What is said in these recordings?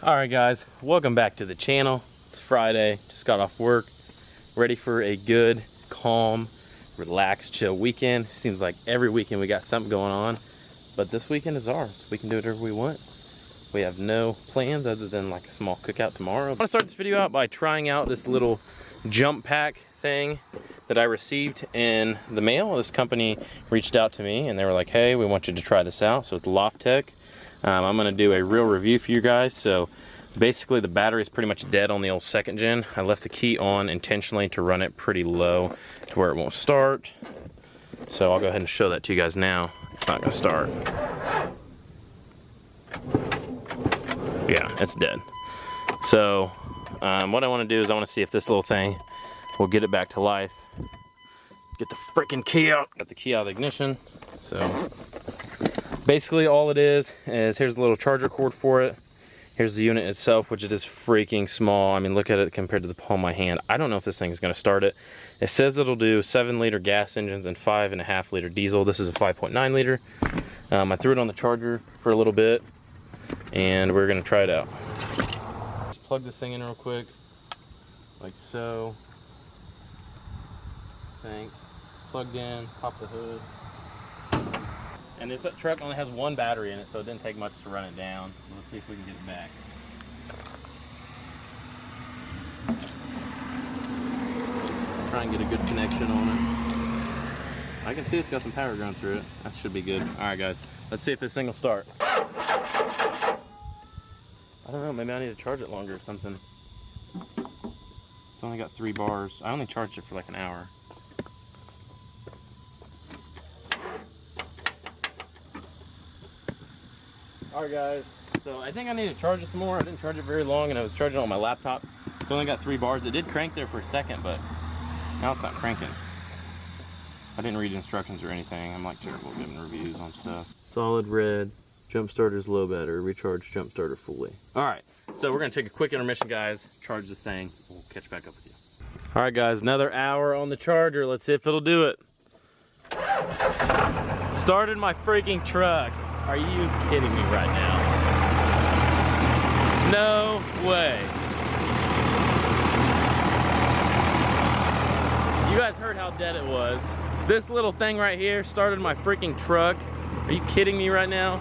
Alright guys, welcome back to the channel. It's Friday, just got off work, ready for a good, calm, relaxed, chill weekend. Seems like every weekend we got something going on, but this weekend is ours. We can do whatever we want. We have no plans other than like a small cookout tomorrow. I want to start this video out by trying out this little jump pack thing that I received in the mail. This company reached out to me and they were like, hey, we want you to try this out. So it's Loft Tech. I'm going to do a real review for you guys. So basically the battery is pretty much dead on the old second gen. I left the key on intentionally to run it pretty low to where it won't start. So I'll go ahead and show that to you guys now. It's not going to start. Yeah, it's dead. So what I want to do is I want to see if this little thing will get it back to life. Get the freaking key out. Got the key out of the ignition. So basically all it is here's a little charger cord for it. Here's the unit itself, which it is freaking small. I mean, look at it compared to the palm of my hand. I don't know if this thing is going to start it. It says it'll do 7-liter gas engines and 5.5-liter diesel. This is a 5.9 liter. I threw it on the charger for a little bit and we're going to try it out. Just plug this thing in real quick, like so. Plugged in, pop the hood. And this truck only has one battery in it, so it didn't take much to run it down. So let's see if we can get it back. Try and get a good connection on it. I can see it's got some power going through it. That should be good. Alright guys, let's see if this thing will start. I don't know, maybe I need to charge it longer or something. It's only got 3 bars. I only charged it for like an hour. Alright guys, so I think I need to charge it some more. I didn't charge it very long and I was charging it on my laptop. It's only got 3 bars. It did crank there for a second, but now it's not cranking. I didn't read instructions or anything. I'm like terrible giving reviews on stuff. Solid red, jump starter's low battery, recharge jump starter fully. Alright, so we're gonna take a quick intermission guys, charge this thing, we'll catch back up with you. Alright guys, another hour on the charger. Let's see if it'll do it. Started my freaking truck. Are you kidding me right now? No way. You guys heard how dead it was. This little thing right here started my freaking truck. Are you kidding me right now?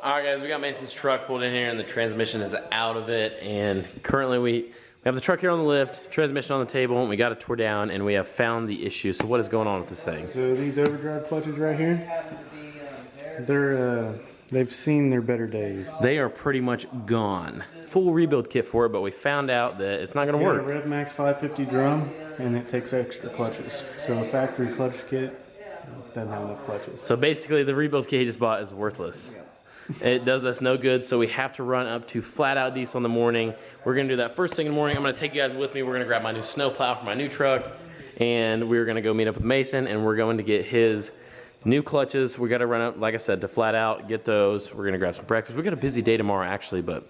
Alright guys, we got Mason's truck pulled in here and the transmission is out of it. And currently we have the truck here on the lift, transmission on the table, and we got it tore down and we have found the issue. So what is going on with this thing? So these overdrive clutches right here, they've seen their better days. They are pretty much gone. Full rebuild kit for it, but we found out that it's not going to work. It's got a RevMax 550 drum, and it takes extra clutches. So a factory clutch kit doesn't have enough clutches. So basically, the rebuild kit he just bought is worthless. It does us no good, so we have to run up to flat out diesel in the morning. We're going to do that first thing in the morning. I'm going to take you guys with me. We're going to grab my new snow plow for my new truck, and we're going to go meet up with Mason, and we're going to get his new clutches. We got to run up, like I said, to flat out, get those. We're going to grab some breakfast. We got a busy day tomorrow, actually, but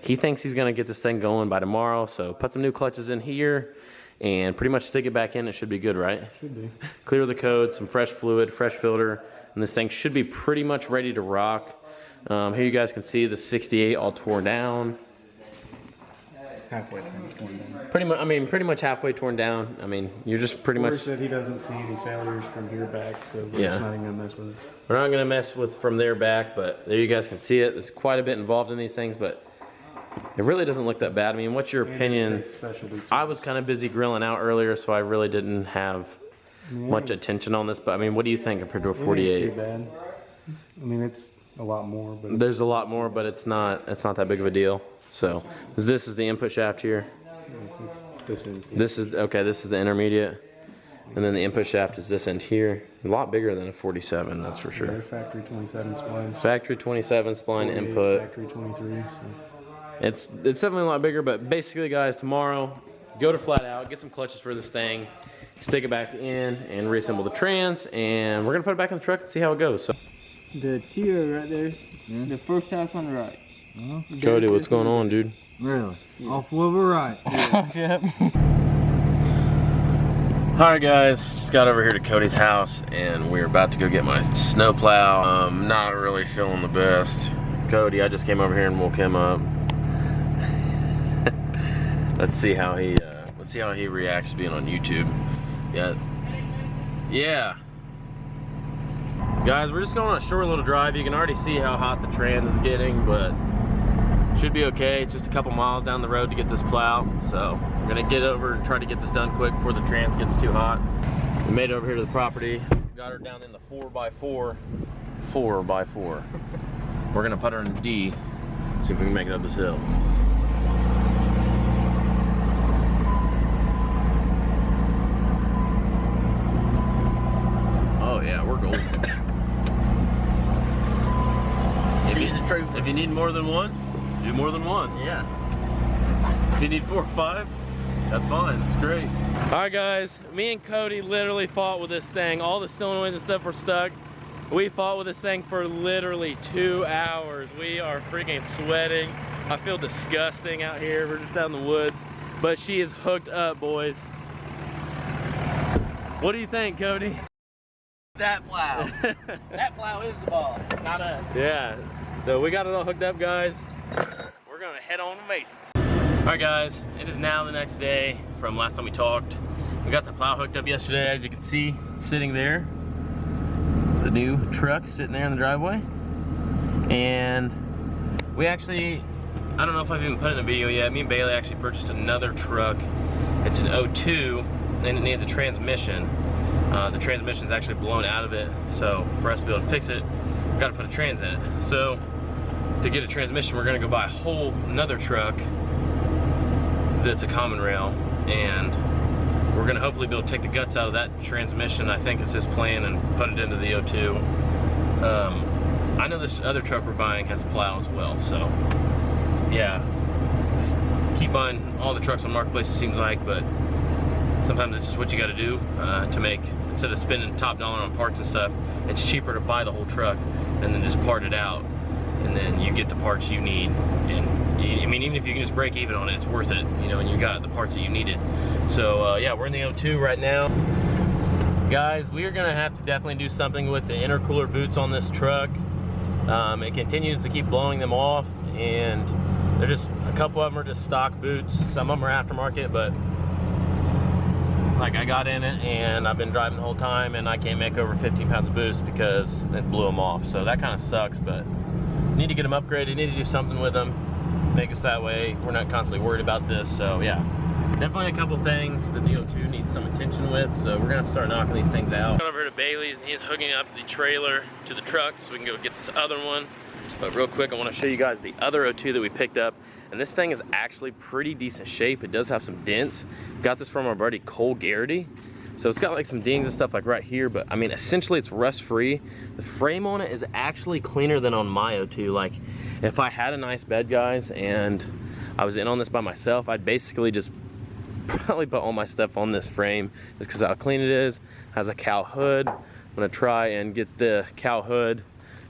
he thinks he's going to get this thing going by tomorrow. So put some new clutches in here and pretty much stick it back in. It should be good, right? Should be. Clear the code, some fresh fluid, fresh filter, and this thing should be pretty much ready to rock. Here you guys can see the 68 all torn down. Halfway torn down. Pretty much halfway torn down. I mean, you're just pretty much. Said he doesn't see any failures from here back, so we're just not even gonna mess with it. We're not gonna mess with from there back, but there you guys can see it. There's quite a bit involved in these things, but it really doesn't look that bad. I mean, what's your opinion? I was kind of busy grilling out earlier, so I really didn't have much attention on this. But I mean, what do you think compared to a 48? Too bad. I mean, it's a lot more, but there's a lot more, but it's not that big of a deal. So this is the input shaft here. This is the intermediate, and then the input shaft is this end here. A lot bigger than a 47, that's for sure. They're factory 27 splines. Factory 27 spline input. Factory 23. So. It's definitely a lot bigger, but basically, guys, tomorrow go to flat out, get some clutches for this thing, stick it back in, and reassemble the trans, and we're gonna put it back in the truck and see how it goes. So the tier right there, the first half on the right. Cody, what's going on, dude? Really? Yeah. Off where we're right. Yep. Alright guys, just got over here to Cody's house and we're about to go get my snow plow. Not really feeling the best. Cody, I just came over here and woke him up. Let's see how he reacts to being on YouTube. Yeah. Guys, we're just going on a short little drive. You can already see how hot the trans is getting, but should be okay. It's just a couple miles down the road to get this plow. So we're gonna get over and try to get this done quick before the trans gets too hot. We made it over here to the property. Got her down in the 4x4. 4x4. We're gonna put her in D. See if we can make it up this hill. Oh yeah, we're golden. She's a trooper. If you need more than one, do more than one. Yeah. If you need 4 or 5, that's fine. It's great. All right, guys. Me and Cody literally fought with this thing. All the solenoids and stuff were stuck. We fought with this thing for literally 2 hours. We are freaking sweating. I feel disgusting out here. We're just out in the woods. But she is hooked up, boys. What do you think, Cody? That plow. That plow is the boss, not us. Yeah. So we got it all hooked up, guys. We're gonna head on to Mason's. All right, guys. It is now the next day from last time we talked. We got the plow hooked up yesterday, as you can see, it's sitting there. The new truck sitting there in the driveway. And we actually, I don't know if I've even put it in a video yet, me and Bailey actually purchased another truck. It's an 02 and it needs a transmission. The transmission's actually blown out of it, so for us to be able to fix it, we've got to put a trans in it. So to get a transmission, we're gonna go buy a whole another truck that's a common rail, and we're gonna hopefully be able to take the guts out of that transmission, I think is his plan, and put it into the 02. I know this other truck we're buying has a plow as well, so yeah, just keep buying all the trucks on Marketplace, it seems like, but sometimes it's just what you gotta do to make, instead of spending top dollar on parts and stuff, it's cheaper to buy the whole truck and then just part it out, and then you get the parts you need. And I mean, even if you can just break even on it, it's worth it, you know, and you got the parts that you needed. So yeah, we're in the 02 right now. Guys, we are gonna have to definitely do something with the intercooler boots on this truck. It continues to keep blowing them off, and they're just, a couple of them are just stock boots. Some of them are aftermarket, but like I got in it and I've been driving the whole time and I can't make over 15 pounds of boost because it blew them off. So that kind of sucks, but need to get them upgraded, need to do something with them, make us that way we're not constantly worried about this. So yeah, definitely a couple things that the 02 needs some attention with, so we're gonna have to start knocking these things out. Got over here to Bailey's and he's hooking up the trailer to the truck so we can go get this other one. But real quick, I want to show you guys the other 02 that we picked up, and this thing is actually pretty decent shape. It does have some dents. Got this from our buddy Cole Garrity. So it's got like some dings and stuff like right here, but I mean, essentially it's rust free. The frame on it is actually cleaner than on my 02. Like if I had a nice bed, guys, and I was in on this by myself, I'd basically just probably put all my stuff on this frame just because how clean it is. Has a cow hood. I'm gonna try and get the cow hood.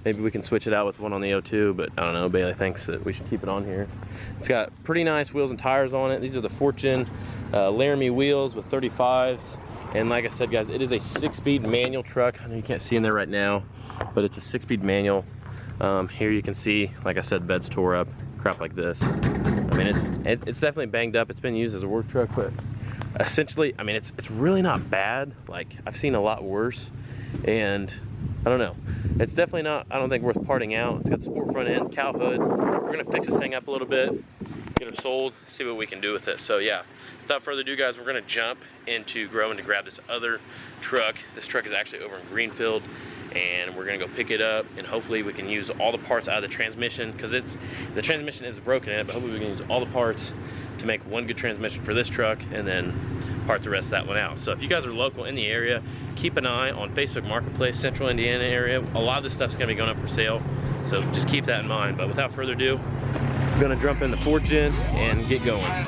Maybe we can switch it out with one on the 02, but I don't know, Bailey thinks that we should keep it on here. It's got pretty nice wheels and tires on it. These are the Fortune Laramie wheels with 35s. And like I said, guys, it is a 6-speed manual truck. I know you can't see in there right now, but it's a 6-speed manual. Here you can see, like I said, bed's tore up, crap like this. I mean, it's definitely banged up. It's been used as a work truck, but essentially, I mean, it's really not bad. Like, I've seen a lot worse, and I don't know. It's definitely not, I don't think, worth parting out. It's got the sport front end, cow hood. We're gonna fix this thing up a little bit, get her sold, see what we can do with it. So yeah, without further ado, guys, we're gonna jump into Growing to grab this other truck. This truck is actually over in Greenfield, and we're gonna go pick it up, and hopefully we can use all the parts out of the transmission, because the transmission is broken in it, but hopefully we can use all the parts to make one good transmission for this truck, and then part the rest of that one out. So if you guys are local in the area, keep an eye on Facebook Marketplace, Central Indiana area. A lot of this stuff's gonna be going up for sale, so just keep that in mind. But without further ado, I'm gonna jump in the Fortune and get going.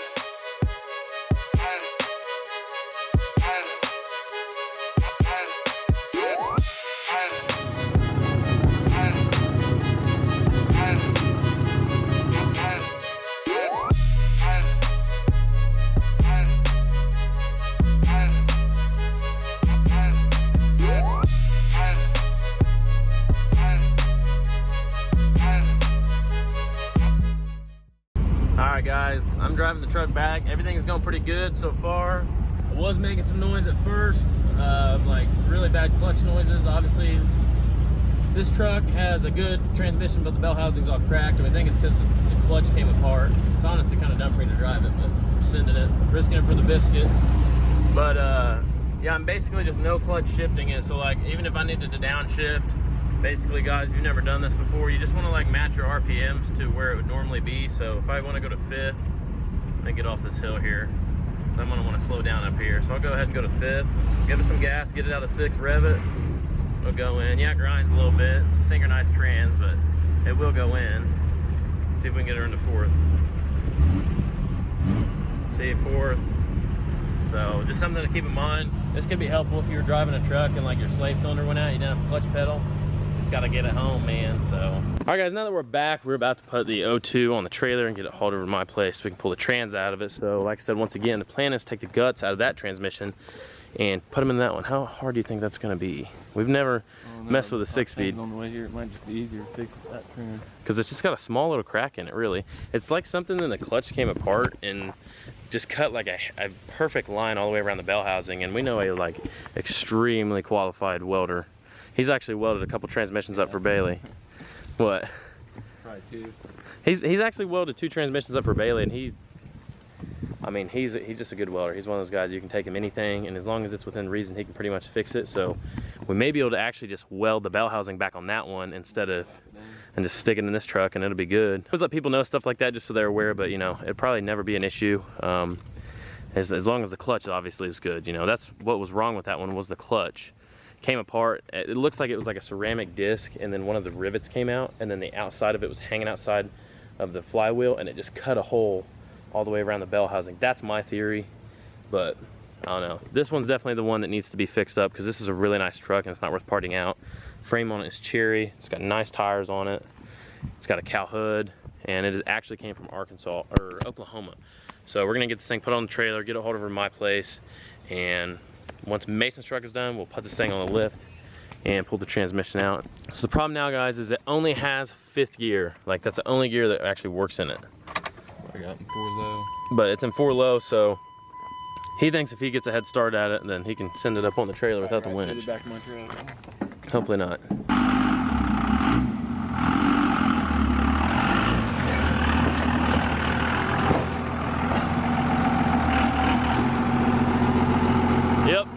Alright guys, I'm driving the truck back. Everything's going pretty good so far. I was making some noise at first, like really bad clutch noises. Obviously, this truck has a good transmission, but the bell housing's all cracked, and I think it's because the clutch came apart. It's honestly kind of dumb for me to drive it, but I'm sending it, risking it for the biscuit. But yeah, I'm basically just no clutch shifting it. So like, even if I needed to downshift, basically guys, if you've never done this before, you just want to like match your RPMs to where it would normally be. So if I want to go to 5th, let me get off this hill here. I'm gonna want to slow down up here. So I'll go ahead and go to 5th, give it some gas, get it out of 6th, rev it. It'll go in. Yeah, it grinds a little bit. It's a synchronized trans, but it will go in. See if we can get her into 4th. See, 4th. So just something to keep in mind. This could be helpful if you're driving a truck and like your slave cylinder went out, you didn't have a clutch pedal. Just gotta get it home, man. So, all right guys, now that we're back, we're about to put the O2 on the trailer and get it hauled over to my place so we can pull the trans out of it. So like I said, once again, the plan is to take the guts out of that transmission and put them in that one. How hard do you think that's gonna be? We've never messed with a 6-speed. On the way here, it might just be easier to fix that trans. Because it's just got a small little crack in it, really. It's like something in the clutch came apart and just cut like a perfect line all the way around the bell housing. And we know a like extremely qualified welder. He's actually welded a couple transmissions up for Bailey. What? Probably 2. He's actually welded 2 transmissions up for Bailey, and he's just a good welder. He's one of those guys, you can take him anything, and as long as it's within reason, he can pretty much fix it. So we may be able to actually just weld the bell housing back on that one instead of, and just stick it in this truck, and it'll be good. Just let people know stuff like that just so they're aware, but you know, it'd probably never be an issue. As long as the clutch obviously is good. You know, that's what was wrong with that one, was the clutch came apart. It looks like it was like a ceramic disc, and then one of the rivets came out, and then the outside of it was hanging outside of the flywheel, and it just cut a hole all the way around the bell housing. That's my theory, but I don't know. This one's definitely the one that needs to be fixed up, because this is a really nice truck and it's not worth parting out. Frame on it is cherry. It's got nice tires on it. It's got a cow hood, and it actually came from Arkansas or Oklahoma. So we're gonna get this thing put on the trailer, get it hauled over to my place, and once Mason's truck is done, we'll put this thing on the lift and pull the transmission out. So the problem now, guys, is it only has 5th gear. Like, that's the only gear that actually works in it. I got in 4 low. But it's in 4 low, so he thinks if he gets a head start at it, then he can send it up on the trailer without the winch. Back of my trailer. Hopefully not. Yep.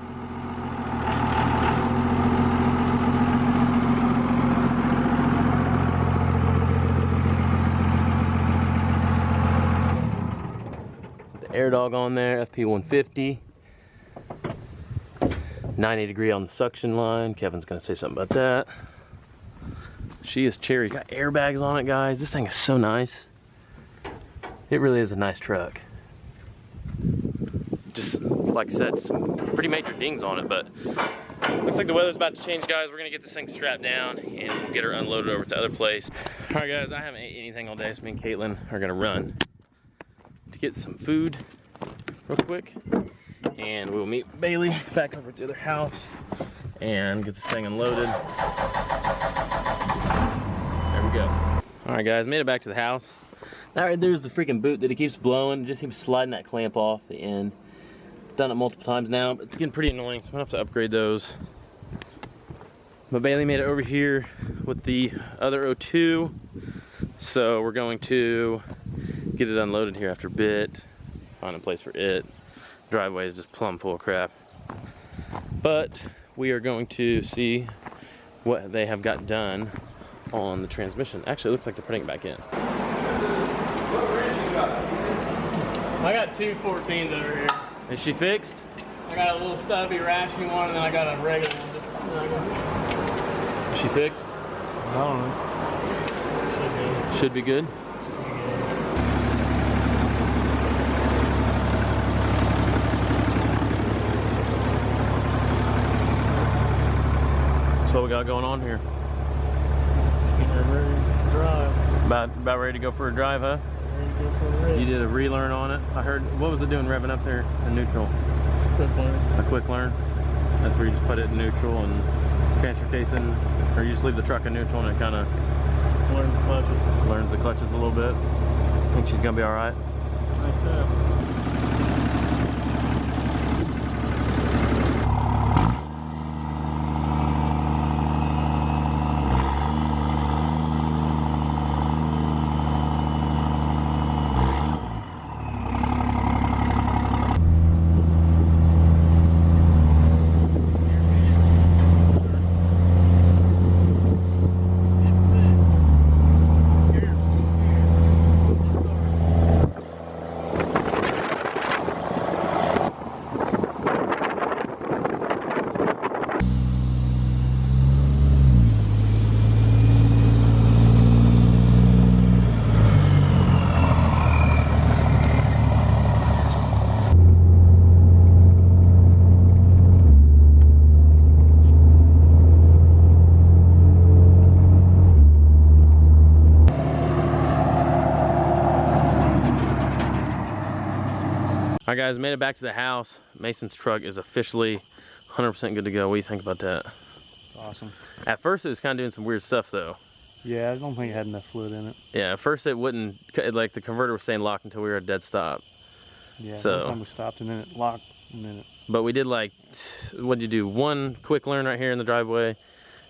The air dog on there, FP 150. 90 degree on the suction line. Kevin's gonna say something about that. She is cherry. Got airbags on it, guys. This thing is so nice. It really is a nice truck. Just like I said, some pretty major dings on it, but looks like the weather's about to change, guys. We're gonna get this thing strapped down and we'll get her unloaded over to the other place. All right, guys, I haven't ate anything all day, so me and Caitlin are gonna run to get some food real quick. And we'll meet Bailey back over at the other house and get this thing unloaded. There we go. All right, guys, made it back to the house. That right there's the freaking boot that he keeps blowing. It just keeps sliding that clamp off the end. Done it multiple times now, but it's getting pretty annoying, so I'm gonna have to upgrade those. But Bailey made it over here with the other O2. So we're going to get it unloaded here after a bit, find a place for it. Driveway is just plumb full of crap. But we are going to see what they have got done on the transmission. Actually, it looks like they're putting it back in. I got 2 14s over here. Is she fixed? I got a little stubby ratcheting one, and then I got a regular one, just a snug one. Is she fixed? I don't know. Should be good. What we got going on here? Getting ready to drive. About ready to go for a drive, huh? Ready to go for a rip. You did a relearn on it. I heard, what was it doing revving up there in neutral? Quick learn. A quick learn? That's where you just put it in neutral and transfer casing, or you just leave the truck in neutral and it kind of Learns the clutches. learns the clutches a little bit. Think she's gonna be all right? I think so. All right, guys, made it back to the house. Mason's truck is officially 100% good to go. What do you think about that? It's awesome. At first, it was kind of doing some weird stuff, though. Yeah, I don't think it had enough fluid in it. Yeah, at first it wouldn't, like the converter was staying locked until we were at a dead stop. Yeah, So- one time we stopped and then it locked and then it... But we did like, what'd you do? One quick learn right here in the driveway,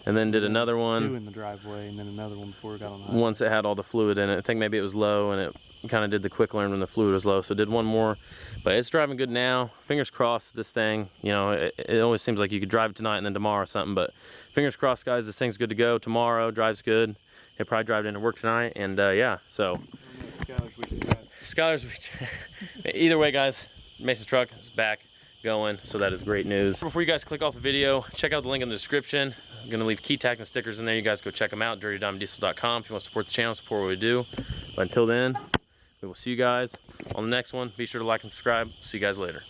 and then did another Two one in the driveway and then another one before we got on the highway. once it had all the fluid in it. I think maybe it was low and it kind of did the quick learn when the fluid was low. So did one more, but it's driving good now. Fingers crossed this thing, you know, it always seems like you could drive it tonight and then tomorrow or something, but fingers crossed, guys, this thing's good to go tomorrow. Drives good. He'll probably drive it into work tonight, and yeah, so. Skylar's, either way, guys, Mason's truck is back going, so that is great news. Before you guys click off the video, check out the link in the description. I'm gonna leave key tag and stickers in there. You guys go check them out, dirtydiamonddiesel.com if you want to support the channel, support what we do. But until then, we will see you guys on the next one. Be sure to like and subscribe. See you guys later.